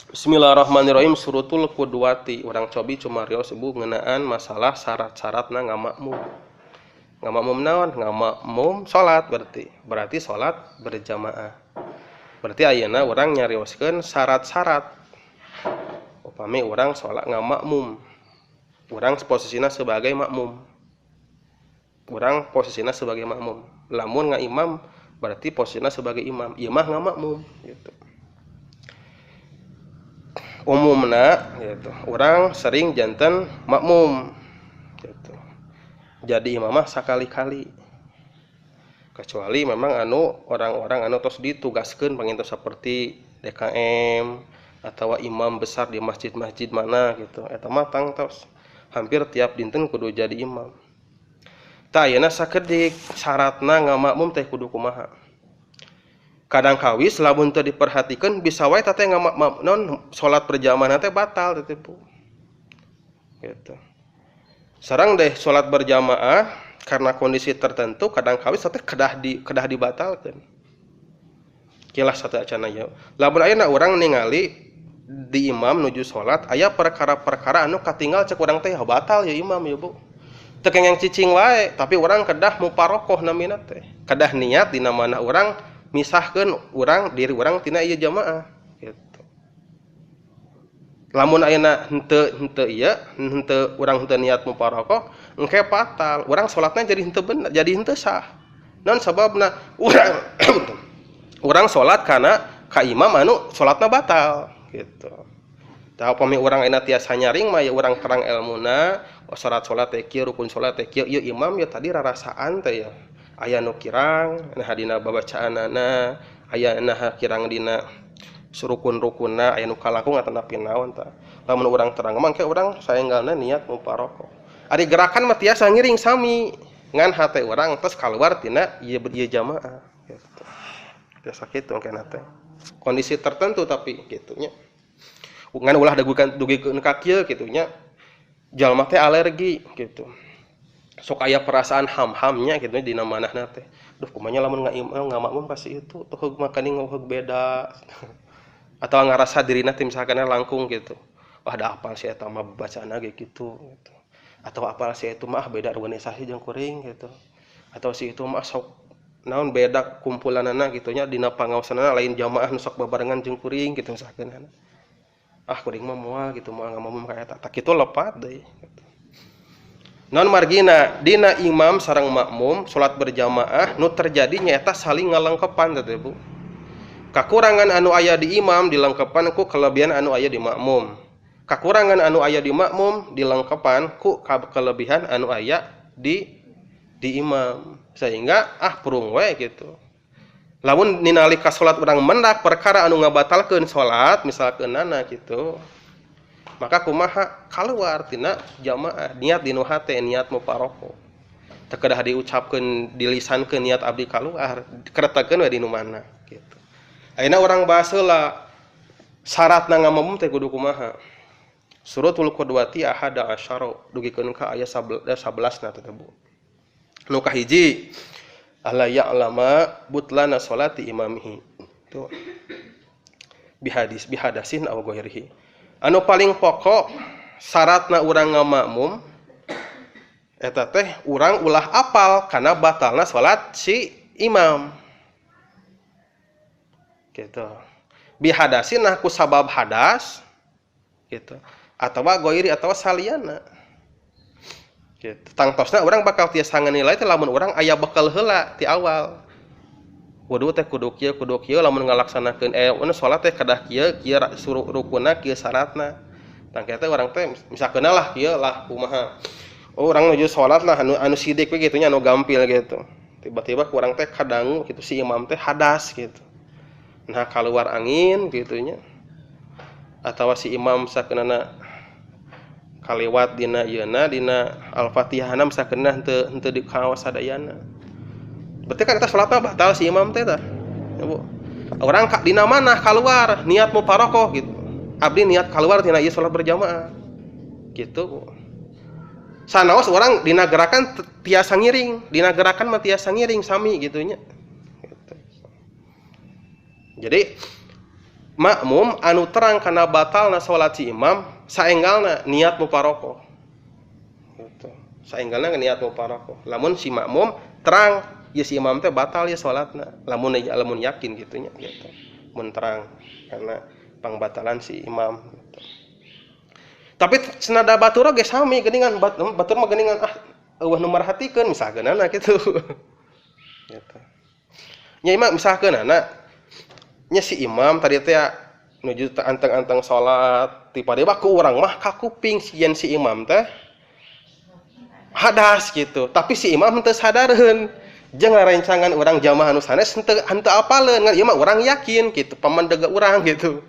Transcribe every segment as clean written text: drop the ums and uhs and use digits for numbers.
Bismillahirrahmanirrahim. Suratul Qudwati. Urang cobi cumarios ibu ngeunaan masalah syarat-syaratna ngamakmum. Ngamakmum naon? Ngamakmum salat berarti. Berarti salat berjamaah. Berarti ayeuna urang nyarioskeun syarat-syarat. Upami urang salat ngamakmum. Urang posisina sebagai makmum. Urang posisina sebagai makmum. Lamun ngaimam berarti posisina sebagai imam. Ieu mah ngamakmum gitu. Umumna gitu. Urang sering janten makmum gitu. Jadi imamah sakali-kali. Kecuali memang orang-orang tos ditugaskeun pangintos saperti DKM atau imam besar di masjid-masjid mana gitu. Eta mah tangtos hampir tiap dinten kudu jadi imam. Tah ayeuna sakedik syaratna ngamakmum teh kudu kumaha? Kadang kawis lamun teu diperhatikeun bisa wae teh non salat berjamaah teh batal teh Bu. Gitu. Sareng deh salat berjamaah karena kondisi tertentu kadang kawis teh kedah dibatalkeun. Kilah satu acana ya. Lamun ayeuna urang ningali di imam nuju salat aya perkara-perkara anu katinggal cek urang teh batal ya imam ya Bu. Teu kengeng cicing wae tapi urang kedah muparokoh namina teh. Kedah niat dina mana urang misahkeun diri urang tina ieu jamaah gitu. Lamun ayeuna henteu urang henteu niat muparokoh engke batal. Urang salatna jadi henteu bener, jadi henteu sah. Naon sababna? Urang salat kana ka imam anu salatna batal gitu. Tah upami urang ayeuna tiasa nyaring mah ya urang terang ilmuna, salat teh kieu, rukun salat teh kieu, ieu imam ya tadi rarasaan teh ya. Aya nu kirang nah dina babacaanana, aya nah kirang dina rukun-rukunna, aya nu kalangkung atau nepi naon tah. Lamun urang terang mangke urang saenggalna niat muparokoh. Ari gerakan mah tiasa ngiring sami ngan hate urang tos kaluar tina ieu jamaah gitu. Tiasa kitu engkena teh. Kondisi tertentu tapi kitu nya. Ngan ulah dugikeun ka kieu kitu nya. Jalma teh alergi gitu. Sok aya perasaan ham-hamnya gitu dina manahna teh. Duh kumanya lamun ngamakmum pasti itu tuh makani ngohog beda. Atau ngarasa dirina teh misalkan langkung gitu. Wah da apal si eta mah bacaana ge gitu gitu. Atau apal si itu mah beda organisasi jeung kuring gitu. Atau si itu mah sok naon beda kumpulanana gitu nya dina pangaosanana lain jamaah nu sok babarengan jeung kuring gitu misalkan. Ah kuring mah moal gitu moal ngamakmum ka eta. Tak kitu lepat deui gitu. Non margina dina imam sareng makmum salat berjamaah nu terjadi nyaeta saling ngalengkepan teh Bu. Kakurangan anu aya di imam dilengkepan ku kelebihan anu aya di makmum. Kakurangan anu aya di makmum dilengkepan ku kelebihan anu aya di imam. Sehingga purung we gitu. Lamun ninalika salat urang mendak perkara anu ngabatalkeun salat misalkeunana gitu. Maka kumaha kaluar tina jamaah niat dinu hate niat muparokoh teu kedah diucapkeun dilisankeun niat abdi kaluar keretakeun we dinu mana gitu. Ayeuna urang bahas heula syaratna ngamakmum teh kudu kumaha. Suratul Qudwati ahada asyara dugikeun ka aya 11 na teh Bu. Nu kahiji alla ya'lama butlana sholati imamihi. Tuh. Bihadasin aw ghairihi. Anu paling pokok syaratna urang ngamakmum eta teh urang ulah apal kana batalna salat si imam. Gitu. Bihadasin nah ku sabab hadas gitu. Atawa ghairi atawa saliyana. Gitu. Tangtosna urang bakal tiasa nganilai teh lamun urang aya bekal heula ti awal. Wudu teh kudu kieu lamun ngalaksanakeun anu salat teh kedah kieu suruh rukunna kieu syaratna. Tangke teh urang teh misalkeun lah kieu lah kumaha. Oh urang nuju salat lah anu sidik we kitu nya anu gampil gitu. Tiba-tiba ku urang teh kadangu kitu si imam teh hadas gitu. Nah kaluar angin kitu nya. Atawa si imam sakeunana kaliwat dina ieuna dina Al-Fatihahna sakeunana henteu dikaos sadayana. Berarti kan kita salatna batal si imam teh tah. Ya Bu. Orang dina mana keluar niat muparokoh gitu. Abdi niat keluar tina ieu salat berjamaah. Gitu Bu. Sanaos orang dina gerakan tiasa ngiring, dina gerakan mah tiasa ngiring sami gitu nya. Gitu. Jadi makmum anu terang kana batalna salat si imam saenggalna niat muparokoh gitu. Saenggalna niat muparokoh. Lamun si makmum terang ya si imam teh batal ya salatna lamun yakin gitunya gitu. Mun terang karena pangbatalan si imam gitu. Tapi senada batur ge sami geuningan batur mah geuningan eueuh nu marhatikeun misalkeunana gitu. Gitu. Nya imam misalkeunana nya si imam tadi teh nuju anteng-anteng salat tiba-tiba ku urang mah kakuping sieun si imam teh hadas gitu. Tapi si imam teu sadareun. Jeung ngarencangan urang jamaah anu sanes henteu apaleun ngan ieu mah urang yakin gitu, pamandega urang gitu.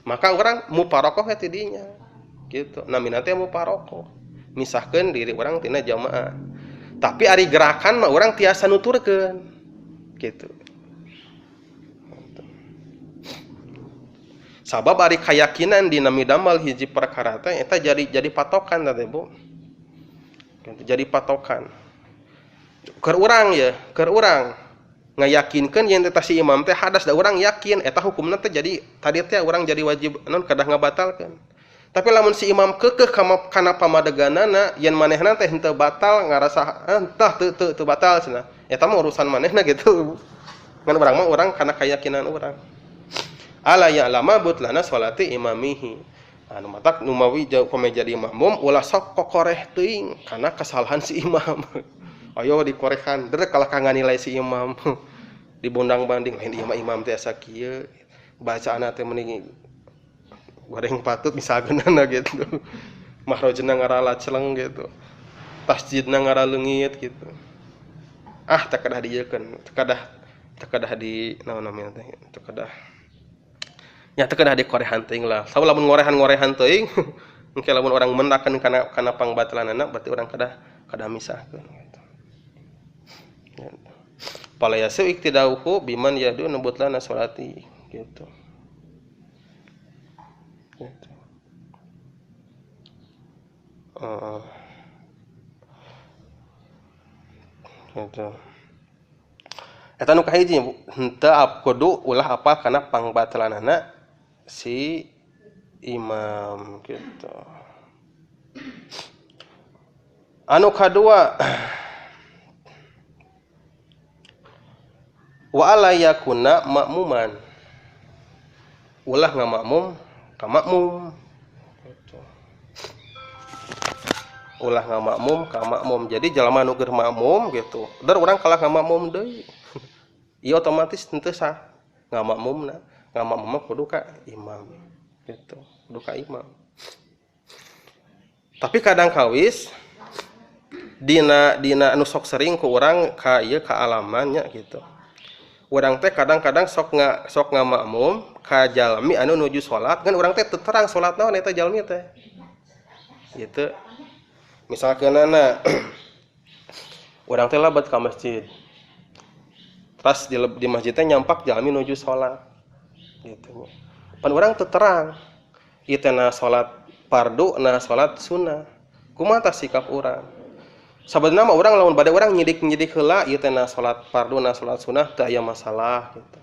Maka urang muparokoh ti dinya. Gitu. Namina teh muparokoh. Misahkeun diri urang tina jamaah. Tapi ari gerakan mah urang tiasa nuturkeun. Gitu. Sabab ari kayakinan dina midamel hiji perkara teh eta jadi patokan teh Bu. Gitu. Jadi patokan. Keur urang ngayakinkeun yen eta si imam teh hadas da urang yakin eta hukumna teh jadi tadi teh urang jadi wajib naon kadah ngabatalkeun. Tapi lamun si imam keukeuh kana pamadeganana yen manehna teh henteu batal ngarasa entah teu batal cenah. Eta mah urusan manehna gitu. Ngan urang mah urang kana keyakinan urang. Ala ya'lama butlana sholati imamihi. Anu matak nu mawi pame jadi makmum ulah sok kokoreh teuing kana kesalahan si imam. Ayo dikorekan, derek kalah nganilai si imam. Dibundang banding lain imam teh asa kieu. Bacaana teh mending goreng patut misalkeunana gitu. Mahrojna ngarala celeng gitu. Tasjidna ngara leungit gitu. Teu kadah dijiekeun, teu kadah di naon namanya teh, teu kadah. Nya teu kadah dikorehan teuing lah. Saur lamun ngorehan teuing, engke lamun urang mendakeun kana pangbatalanana berarti urang kadah misahkeun gitu. Pala yasu iktidauhu biman yadu nubutlana sholati gitu. Gitu. Gitu. Eta nu kahiji henteu kudu ulah apal kana pangbatalanana si imam gitu. Anu kadua wa ala yakuna makmuman. Ulah ngamakmum ka makmum. Gitu. Ulah ngamakmum ka makmum. Jadi jalma nu keur makmum gitu. Der urang kalah ngamakmum deui. Ieu otomatis henteu sah ngamakmumna. Ngamakmum mah kudu ka imam. Gitu. Kudu ka imam. Tapi kadang kawis dina anu sok sering ku urang ka ieu ka alamannya gitu. Urang teh kadang-kadang sok ngamakmum ka jalmi anu nuju salat kan urang teh teu terang salat naon eta jalmi teh. Gitu. Misalkeunana urang teh labat ka masjid. Terus di masjid teh nyampak jalmi nuju salat. Gitu. Pan urang teu terang. Ieu teh na salat fardu na salat sunnah. Kumaha tah sikap urang? Sabenerna mah urang lamun bade urang nyidik heula ieu teh na salat fardu na salat sunnah teu aya masalah gitu.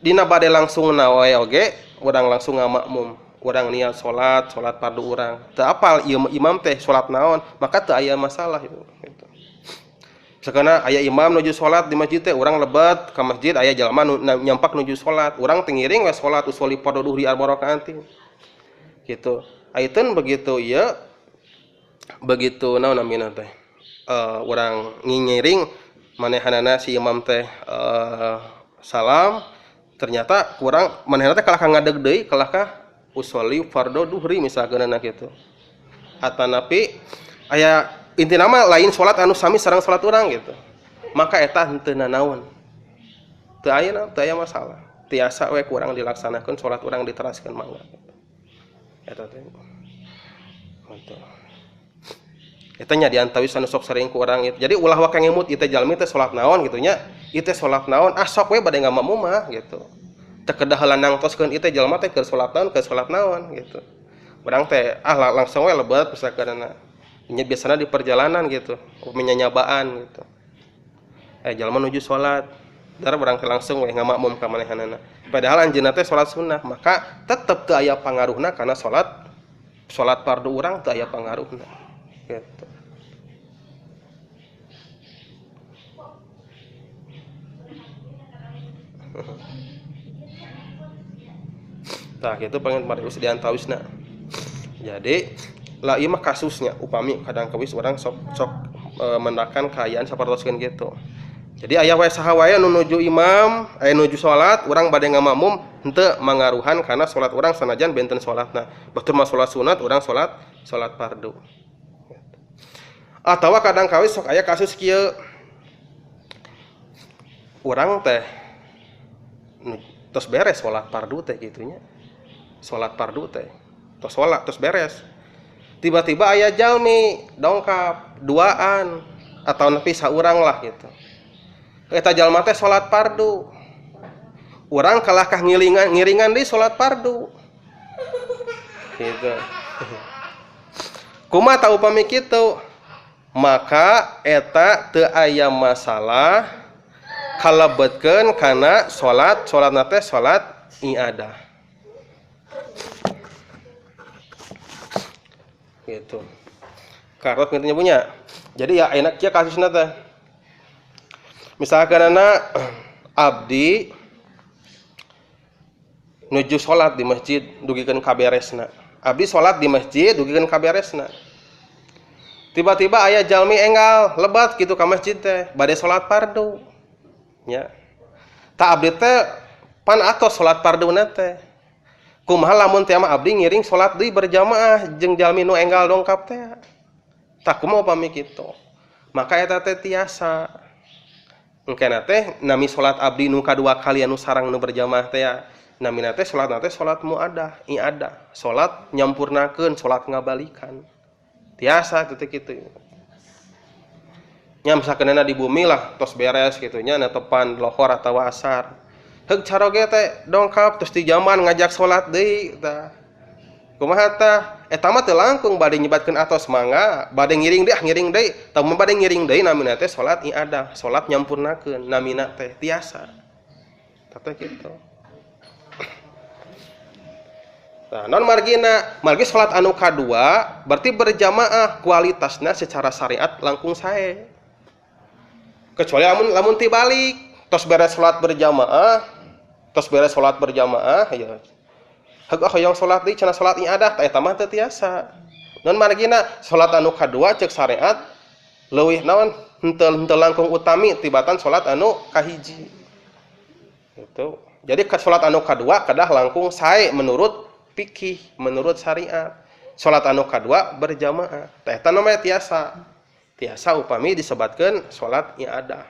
Dina bade langsung na wae oge urang langsung ngamakmum. Urang niat salat fardu urang. Teu apal ieu imam teh salat naon, maka teu aya masalah gitu. Sakana aya imam nuju salat di masjid teh urang lebat ka masjid aya jalma nyampak nuju salat, urang teu ngiring we salat usoli fardu duhri arba rakaat. Gitu. Ayeuna begitu naon namina teh? Urang ngiring manehanana si imam teh salam ternyata kurang manehanana teh kalah ka ngadeg deui kalah ka usoli fardu duhri misalkeunana kitu. Atanapi aya intina mah lain salat anu sami sareng salat urang gitu. Maka eta henteu nanaon. Teu aya masalah. Tiasa we kurang dilaksanakeun salat urang diteraskeun mangga. Eta teh. Eta nya diantawis anu sok sering ku urang itu. Jadi ulah wae ngemut ieu teh jalmi teh salat naon gitu nya. Ieu teh salat naon? Sok we bade ngamakmum mah gitu. Teu kedah heula nangtoskeun ieu teh jalma teh keur salat naon gitu. Urang teh langsung we lebat misalkeunana. Nya biasana di perjalanan gitu, nyanyabaan gitu. Jalma nuju salat dar urang teh langsung we ngamakmum ka manehanana. Padahal anjeunna teh salat sunnah, maka tetep teu aya pangaruhna kana salat fardu urang teu aya pangaruhna. Gitu. Tah kitu pengen marius diantawisna. Jadi lah ieu mah kasusnya upami kadang kawis urang sok mendakan kaayaan sapertoskeun kitu. Jadi aya wae saha wae nu nuju imam, aya nuju salat, urang bade ngamakmum henteu mangaruhan kana salat urang sanajan benten salatna. Batur mah salat sunat, urang salat fardu. Atawa kadang kawis sok aya kasus kieu. Urang teh tos beres salat fardu teh kitu nya. Salat fardu teh tos salat tos beres. Tiba-tiba aya jalmi dongkap duaan atau nepi saurang lah gitu. Eta jalma teh salat fardu. Urang kalahkah ngiringan deui salat fardu. Gitu. Kumaha ta upami kitu? Maka eta teu aya masalah kalebetkeun kana salatna teh salat iadah. Gitu. Karot ngertinya punya. Jadi ya enak kieu kasusna teh. Misalkan anak abdi nuju salat di masjid dugikeun kaberesna. Abdi salat di masjid dugikeun kaberesna. Tiba-tiba aya jalmi enggal lebat kitu ka masjid teh bade salat fardu. Ya. Ta abdi teh pan atos salat farduna teh. Kumaha lamun teh mah abdi ngiring salat deui berjamaah jeung jalmi nu enggal dongkap teh. Tah kumaha upami kitu? Maka eta teh tiasa. Engkena teh nami salat abdi nu kadua kali anu sareng nu berjamaah teh namina teh salatna teh salat muadah, iadah, salat nyampurnakeun, salat ngabalikan. Tiasa teh kitu. Nya misalkeunna di bumi lah tos beres kitu nya netepan lohor atawa asar. Heug caroge teh dongkap terus di jaman ngajak salat deui tah. Kumaha tah? Eta mah teu langkung bade nyebatkeun atos mangga, bade ngiring deui, tah mun bade ngiring deui namina teh salat iadah, salat nyampurnakeun, namina teh tiasa. Tah kitu. Nah, non margi salat anu kadua berarti berjamaah kualitasna secara syariat langkung sae. Kecuali lamun tibalik, tos beres salat berjamaah ya. Heug hoyong salat deui cenah salat iadah tah eta mah teu tiasa. Non margina salat anu kadua ceuk syariat leuwih naon henteu langkung utami tibatan salat anu kahiji. Gitu. Jadi salat anu kadua kedah langkung sae menurut fikih, menurut syariat. Salat anu kadua berjamaah. Tah eta namanya tiasa. Tiasa upami disebatkeun salat iadah.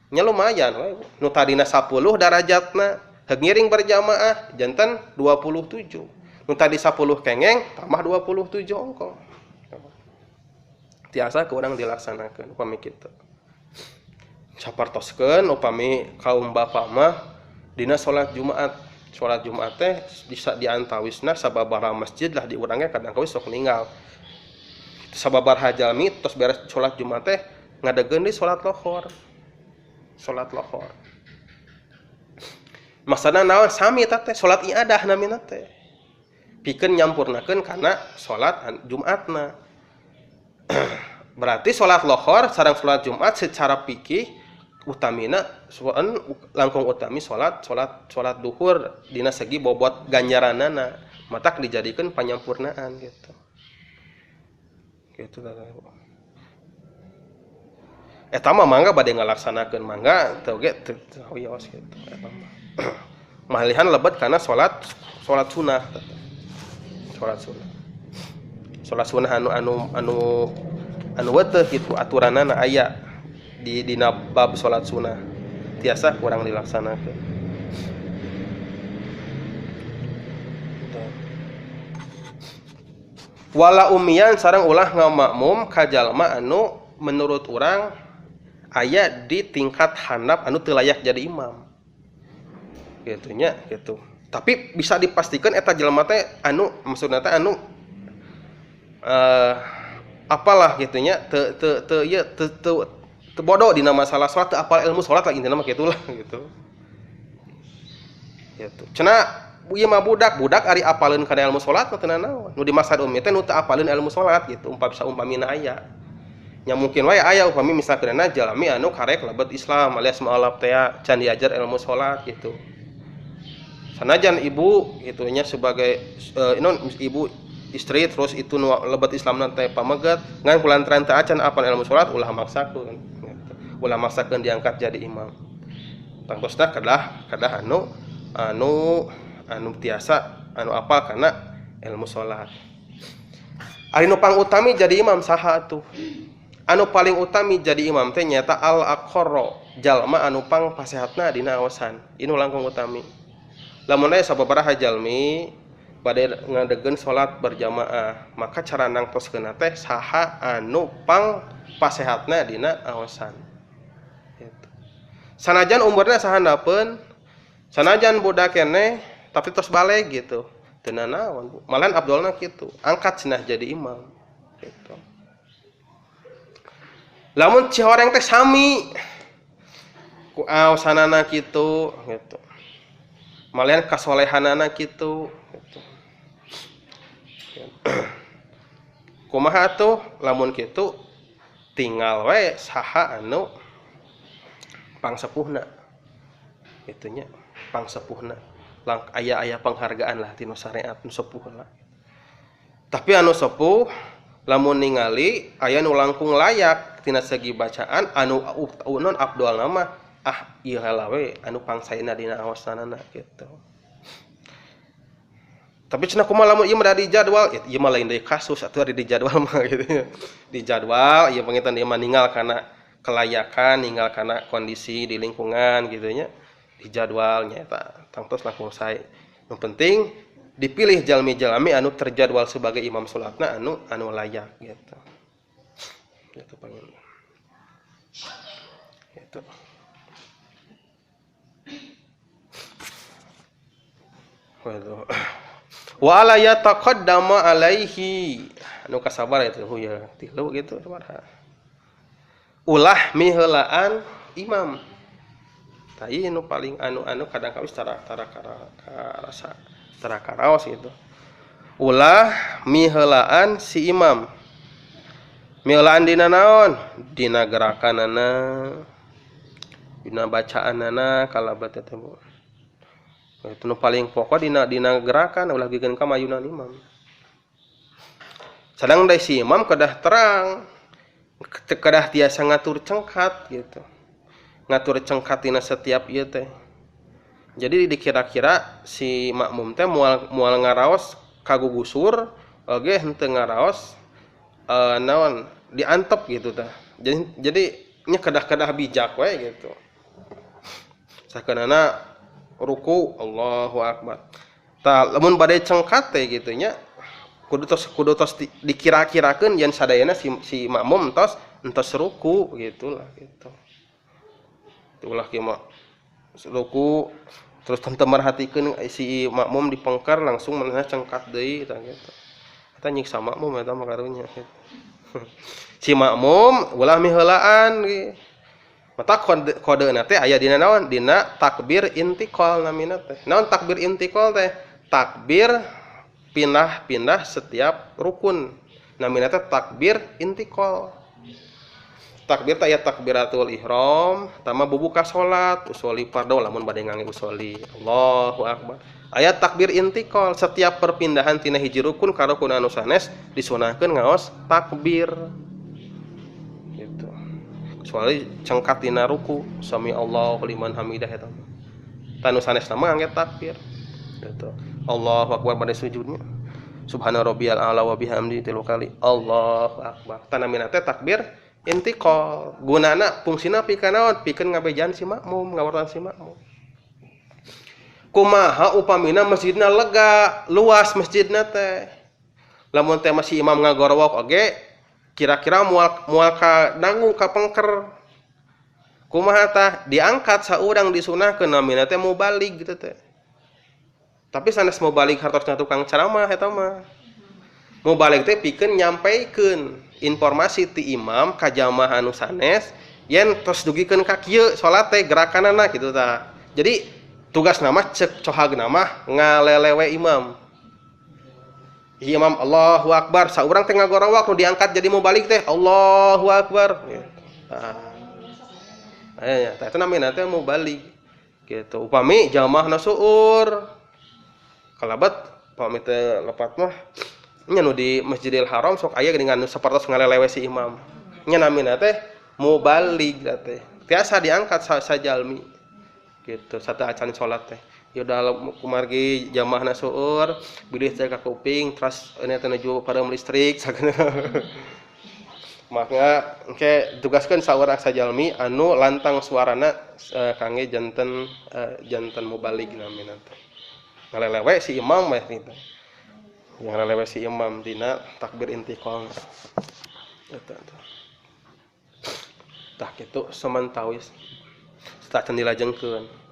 Nya lumayan we. Nu tadina 10 darajatna, heug ngiring berjamaah janten 27. Nu tadi 10 kengeng tambah 27 ongko. Tiasa ku urang dilaksanakeun upami kitu. Sapartoskeun upami kaum bapa mah dina salat Jumat. Salat Jumat teh bisa diantawisna sababaraha masjid lah di urangnya kadang kawis sok ninggal. Sababaraha jalmi tos beres salat Jumat teh ngadegeun deui salat lohor. Salat lohor. Maksudna naon sami eta teh salat iadah namina teh. Pikeun nyampurnakeun kana salat Jumatna. Berarti salat lohor sareng salat Jumat secara fikih utamina langkung utami salat duhur dina segi bobot ganjaranana matak dijadikeun panyampurnaan gitu. Gitu tah. Eta mah mangga bade ngalaksanakeun mangga teu ge teu hoyos gitu eta mah. Malihan lebet kana salat sunah. Salat sunah anu weteuh gitu aturanana aya di dina bab salat sunah tiasa kurang dilaksanakeun. Wala umiyan sareng ulah ngamakmum ka jalma anu menurut urang aya di tingkat handap anu teu layak jadi imam. Kitu nya gitu. Tapi bisa dipastikan eta jalma teh anu maksudna teh anu apalah gitu nya teu bodoh dina masalah salat, teu apal ilmu salat lagi intina mah kitulah gitu. Gitu. Cenah ieu mah budak ari apaleun kana ilmu salat teu naon. Nu di masa umi teh nu teu apaleun ilmu salat gitu. Umpamina aya. Nya mungkin wae aya upami misalkeunna jalmi anu karek lebet Islam alias mualaf teh can diajar ilmu salat gitu. Sanajan ibu itunya sebagai ibu istri terus itu nu lebet Islamna teh pameget ngan kulantaran teu acan apal ilmu salat ulah maksakeun gitu. Ulah maksakeun diangkat jadi imam. Tangtosna kadah anu tiasa anu apal kana ilmu salat. Ari nu pangutami jadi imam saha atuh? Anu paling utami jadi imam teh nyata al-aqarra, jalma anu pang pasehatna dina awasan. Inu langkung utami. Lamun aya sababaraha jalmi bade ngadegeun salat berjamaah, maka cara nangtoskeun teh saha anu pang pasehatna dina awasan. Gitu. Sanajan umurna sahandapeun, sanajan budak keneh tapi terus balik gitu. Teu naon, malahan abdolna kitu, angkat cenah jadi imam. Gitu. Lamun cihoreng teh sami ku aosanana kitu gitu. Malian kasolehanana kitu gitu. Kumaha atuh lamun kitu tinggal we saha anu pangsepuhna. Kitu nya pangsepuhna. Aya penghargaan lah tinu syariat nu sepuh lah. Tapi anu sepuh lamun ningali aya nu langkung layak tina segi bacaan anu non abdul nama ieu heula we anu pangsaena dina awasanana gitu. Tapi cenah kumaha lamun ieu mah di jadwal, ieu mah lain deui kasus atuh di jadwal mah gitu. Di jadwal ieu pangitan ieu mah ninggal kana kelayakan, ninggal kana kondisi di lingkungan gitu nya. Di jadwalnya eta tangtos langkung sae. Nu penting dipilih jalmi-jalmi anu terjadwal sebagai imam salatna anu layak gitu. Gitu pengen. Gitu. Waduh. Wa la yataqaddama alaihi. Anu kasabar itu ya tilu gitu sabar. Ulah miheulaan imam. Tah ieu nu paling anu kadang kawis tara rasa tara karaos gitu. Ulah miheulaan si imam. Miheulaan dina naon? Dina gerakanana, dina bacaanana kalabet teh. Itu nu paling pokok dina gerakan ulah bikin kamayunan imam. Sadang da si imam kedah terang, kedah tiasa ngatur cengkat gitu. Ngatur cengkat dina setiap ieu teh. Jadi dikira-kira si makmum teh moal ngaraos kagugusur oge henteu ngaraos naon diantep gitu tah. Jadi nya kedah-kedah bijak we gitu. Sakeunana ruku Allahu akbar. Tah lamun bade cengkat teh gitu nya kudu tos dikira-kirakeun yen sadayana si makmum entos ruku gitulah gitu. Itulah kieu mah ruku terus teu merhatikeun si makmum dipengker langsung manehna cengkat deui tah gitu. Eta nyiksa makmum eta mah karunya gitu. Si makmum ulah miheulaan ge. Mata kodeuna teh aya dina naon? Dina takbir intiqal namina teh. Naon takbir intiqal teh? Takbir pindah-pindah setiap rukun. Namina teh takbir intiqal. Takbir teh aya takbiratul ihram, tama bubuka salat, usolli fardhu lamun bade ngangge usolli. Allahu akbar. Aya takbir intiqal, setiap perpindahan tina hiji rukun ka rukun anu sanes disunahkeun ngaos takbir. Gitu. Kecuali cengkat dina ruku, sami Allahu liman hamidah eta. Tanu sanes mah ngangge takbir. Gitu. Allahu akbar pada sujudnya. Subhana rabbiyal a'la wa bihamdi tilu kali. Allahu akbar. Tanamina teh takbir intiqal. Gunana fungsina pikeun naon? Pikeun ngabejan si makmum, ngawartan si makmum. Kumaha upamina masjidna lega, luas masjidna teh. Lamun teh masih imam ngagorowok oge, kira-kira moal ka dangu ka pengker. Kumaha tah? Diangkat saurang disunahkeun namina teh mubalik gitu teh. Tapi sanes mubalik hartosna tukang ceramah eta mah. Mubalik teh pikeun nyampaikeun informasi ti imam ka jamaah anu sanes yen tos dugikeun ka kieu salat teh gerakanana kitu tah. Jadi tugas nama cek cohagna mah ngalelewe imam. Imam Allahu Akbar, saurang teh ngagorowak nu diangkat jadi mau balik teh Allahu Akbar. Aya tah eta namina teh mau balik. Gitu. Upami jamaahna suur. Kalabat upami teh lepat mah nya nu di Masjidil Haram sok aya dengan sapertos ngalelewe si imam. Nya namina teh mau balik teh. Tiasa diangkat sajalmi. Gitu. Satu acan salat teh. Ya udah kumargi jamaahna suur, bilih teh ka kuping, terus ini teh nuju padam listrik sagana. Maka engke tugaskeun saurang sajalmi anu lantang suarana kangge janten mubalik namina teh. Ngalelewe si imam mah kitu. Yang ngalelewe si imam dina takbir intiqal. Eta teh. Tah kitu samantawis. Tak dilajengkeun.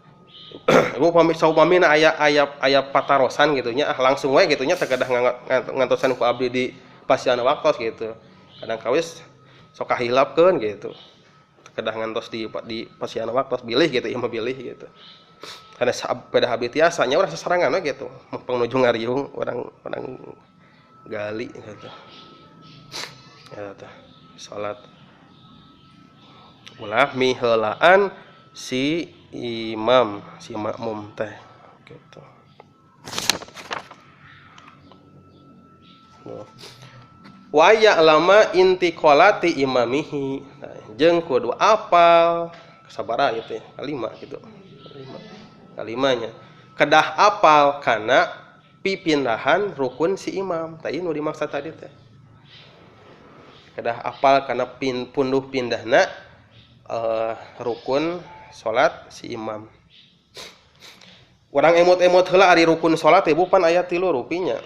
Ibu pamina aya patarosan gitu nya langsung we gitu nya teu kedah ngantosan ku abdi di pasiana waktos gitu. Kadang kawis sok kahilapkeun gitu. Kedah ngantos di pasiana waktos bilih gitu imah bilih gitu. Karena pada abdi tiasa nya urang sasarangan we gitu. Mumpung nuju ngariung orang gali gitu. Ya tah. Salat ulah miheulaan si imam, si makmum teh gitu. Wa ya'lama intiqalati imamihi. Nah, jeung kudu apal sabaraha ieu teh kalima gitu. Kalimanya. Kedah apal kana pipindahan rukun si imam. Tah ieu nu dimaksud tadi teh. Kedah apal kana punduh pindahna rukun salat si imam. Urang emot-emot heula ari rukun salat teh bupan aya 3 rupinya.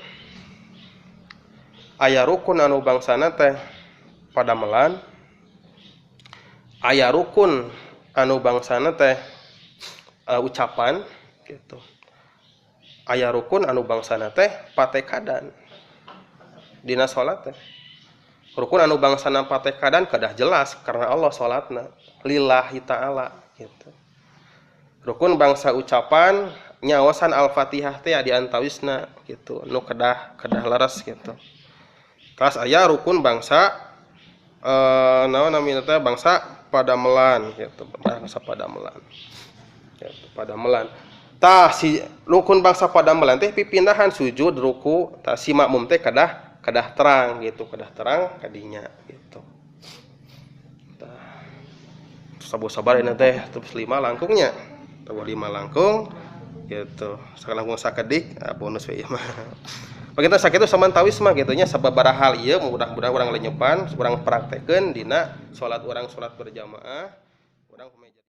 Aya rukun anu bangsana teh padamelan. Aya rukun anu bangsana teh ucapan gitu. Aya rukun anu bangsana teh patekadan. Dina salat teh. Rukun anu bangsana patekadan kedah jelas karena Allah salatna lillahi ta'ala gitu. Rukun bangsa ucapan nyawasan Al-Fatihah teh di antawisna gitu. Nu kedah leres gitu. Terus aya rukun bangsa naon namina teh bangsa padamelan gitu. Bangsa padamelan. Gitu, padamelan. Tah si rukun bangsa padamelan teh pipindahan sujud ruku, tah si makmum teh kedah terang gitu, kedah terang kadinya gitu. Sabar ini teh terus 5 langkungnya. Tahu 5 langkung gitu. Sakal langkung sakedik bonus we mah. Bagita sakitu samantawis mah kitu nya sababaraha hal ieu mudah-mudahan urang lenyepan, urang praktekeun dina salat urang salat berjamaah, urang